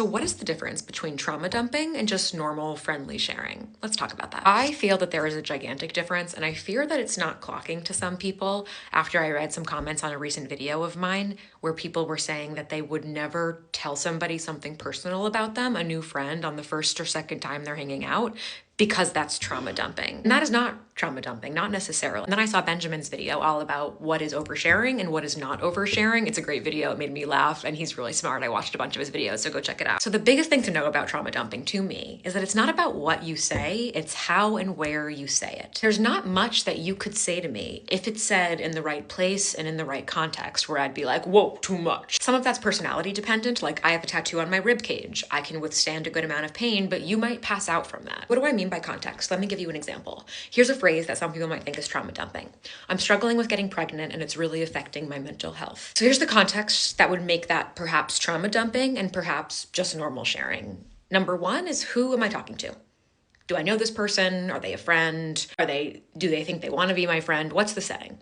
So what is the difference between trauma dumping and just normal friendly sharing? Let's talk about that. I feel that there is a gigantic difference, and I fear that it's not clocking to some people after I read some comments on a recent video of mine where people were saying that they would never tell somebody something personal about them, a new friend, on the first or second time they're hanging out, because that's trauma dumping. And that is not trauma dumping, not necessarily. And then I saw Benjamin's video all about what is oversharing and what is not oversharing. It's a great video. It made me laugh, and he's really smart. I watched a bunch of his videos, so go check it out. So the biggest thing to know about trauma dumping to me is that it's not about what you say, it's how and where you say it. There's not much that you could say to me if it's said in the right place and in the right context where I'd be like, whoa, too much. Some of that's personality dependent. Like, I have a tattoo on my rib cage. I can withstand a good amount of pain, but you might pass out from that. What do I mean by context? Let me give you an example. Here's a phrase that some people might think is trauma dumping. I'm struggling with getting pregnant and it's really affecting my mental health. So here's the context that would make that perhaps trauma dumping and perhaps just normal sharing. Number one is, who am I talking to? Do I know this person? Are they a friend? Do they think they want to be my friend? What's the setting?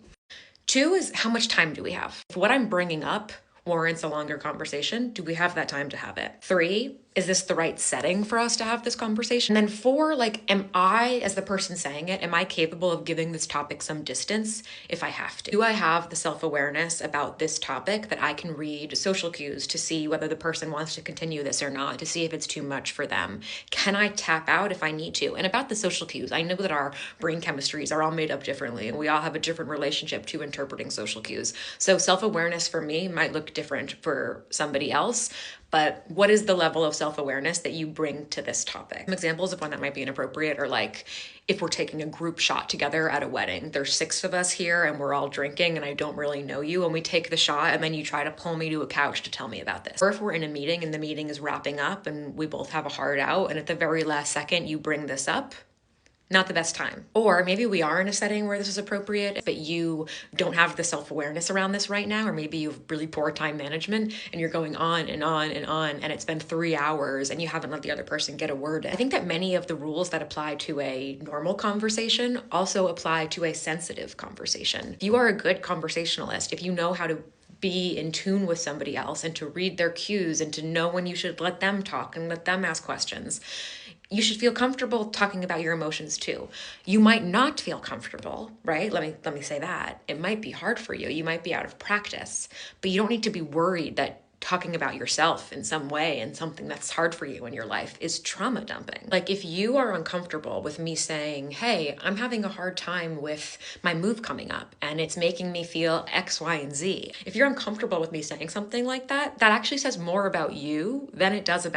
Two is, how much time do we have? If what I'm bringing up warrants a longer conversation, do we have that time to have it? Three, is this the right setting for us to have this conversation? And then four, like, am I, as the person saying it, am I capable of giving this topic some distance if I have to? Do I have the self-awareness about this topic that I can read social cues to see whether the person wants to continue this or not, to see if it's too much for them? Can I tap out if I need to? And about the social cues, I know that our brain chemistries are all made up differently, and we all have a different relationship to interpreting social cues. So self-awareness for me might look different for somebody else, but what is the level of self-awareness that you bring to this topic? Some examples of when that might be inappropriate are like, if we're taking a group shot together at a wedding, there's 6 of us here and we're all drinking and I don't really know you, and we take the shot and then you try to pull me to a couch to tell me about this. Or if we're in a meeting and the meeting is wrapping up and we both have a heart out and at the very last second you bring this up, not the best time. Or maybe we are in a setting where this is appropriate, but you don't have the self-awareness around this right now, or maybe you have really poor time management and you're going on and on and on, and it's been 3 hours and you haven't let the other person get a word in. I think that many of the rules that apply to a normal conversation also apply to a sensitive conversation. If you are a good conversationalist, if you know how to be in tune with somebody else and to read their cues and to know when you should let them talk and let them ask questions, you should feel comfortable talking about your emotions too. You might not feel comfortable, right? Let me say that. It might be hard for you. You might be out of practice, but you don't need to be worried that talking about yourself in some way and something that's hard for you in your life is trauma dumping. Like, if you are uncomfortable with me saying, hey, I'm having a hard time with my move coming up and it's making me feel X, Y, and Z. If you're uncomfortable with me saying something like that, that actually says more about you than it does about